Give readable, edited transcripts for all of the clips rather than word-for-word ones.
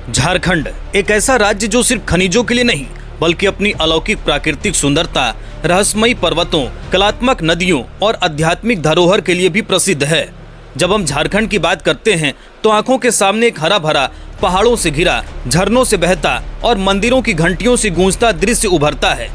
झारखंड एक ऐसा राज्य जो सिर्फ खनिजों के लिए नहीं बल्कि अपनी अलौकिक प्राकृतिक सुंदरता, रहस्यमयी पर्वतों, कलात्मक नदियों और आध्यात्मिक धरोहर के लिए भी प्रसिद्ध है। जब हम झारखंड की बात करते हैं तो आंखों के सामने एक हरा भरा, पहाड़ों से घिरा, झरनों से बहता और मंदिरों की घंटियों से गूंजता दृश्य उभरता है।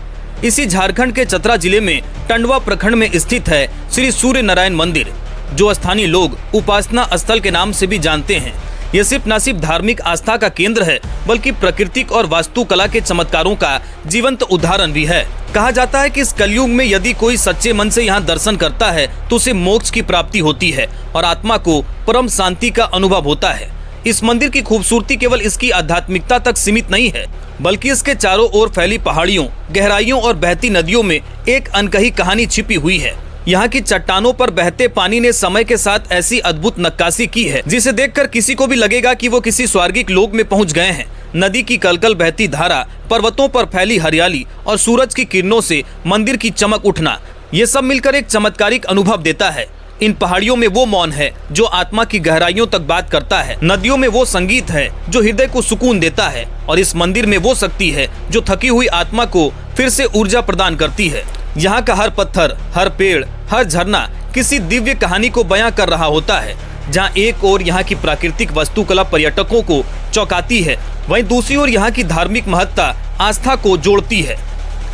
इसी झारखंड के चतरा जिले में टंडवा प्रखंड में स्थित है श्री सूर्य नारायण मंदिर, जो स्थानीय लोग उपासना स्थल के नाम से भी जानते हैं। यह सिर्फ न सिर्फ धार्मिक आस्था का केंद्र है बल्कि प्राकृतिक और वास्तुकला के चमत्कारों का जीवंत उदाहरण भी है। कहा जाता है कि इस कलयुग में यदि कोई सच्चे मन से यहाँ दर्शन करता है तो उसे मोक्ष की प्राप्ति होती है और आत्मा को परम शांति का अनुभव होता है। इस मंदिर की खूबसूरती केवल इसकी आध्यात्मिकता तक सीमित नहीं है बल्कि इसके चारों ओर फैली पहाड़ियों, गहराइयों और बहती नदियों में एक अनकही कहानी छिपी हुई है। यहाँ की चट्टानों पर बहते पानी ने समय के साथ ऐसी अद्भुत नक्काशी की है जिसे देखकर किसी को भी लगेगा कि वो किसी स्वर्गिक लोक में पहुँच गए हैं। नदी की कलकल बहती धारा, पर्वतों पर फैली हरियाली और सूरज की किरणों से मंदिर की चमक उठना, ये सब मिलकर एक चमत्कारिक अनुभव देता है। इन पहाड़ियों में वो मौन है जो आत्मा की गहराइयों तक बात करता है, नदियों में वो संगीत है जो हृदय को सुकून देता है और इस मंदिर में वो शक्ति है जो थकी हुई आत्मा को फिर से ऊर्जा प्रदान करती है। यहाँ का हर पत्थर, हर पेड़, हर झरना किसी दिव्य कहानी को बयां कर रहा होता है। जहाँ एक ओर यहाँ की प्राकृतिक वास्तुकला पर्यटकों को चौंकाती है, वहीं दूसरी ओर यहाँ की धार्मिक महत्ता आस्था को जोड़ती है।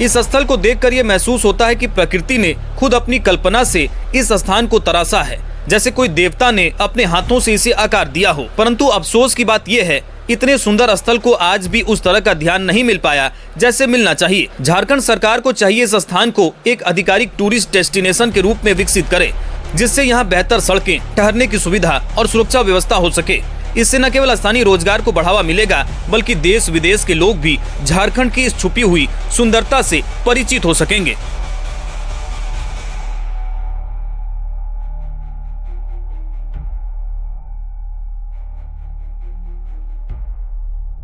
इस स्थल को देखकर ये महसूस होता है कि प्रकृति ने खुद अपनी कल्पना से इस स्थान को तराशा है, जैसे कोई देवता ने अपने हाथों से इसे आकार दिया हो। परंतु अफसोस की बात यह है, इतने सुंदर स्थल को आज भी उस तरह का ध्यान नहीं मिल पाया जैसे मिलना चाहिए। झारखंड सरकार को चाहिए इस स्थान को एक आधिकारिक टूरिस्ट डेस्टिनेशन के रूप में विकसित करे, जिससे यहाँ बेहतर सड़कें, ठहरने की सुविधा और सुरक्षा व्यवस्था हो सके। इससे न केवल स्थानीय रोजगार को बढ़ावा मिलेगा बल्कि देश विदेश के लोग भी झारखंड की इस छुपी हुई सुंदरता से परिचित हो सकेंगे।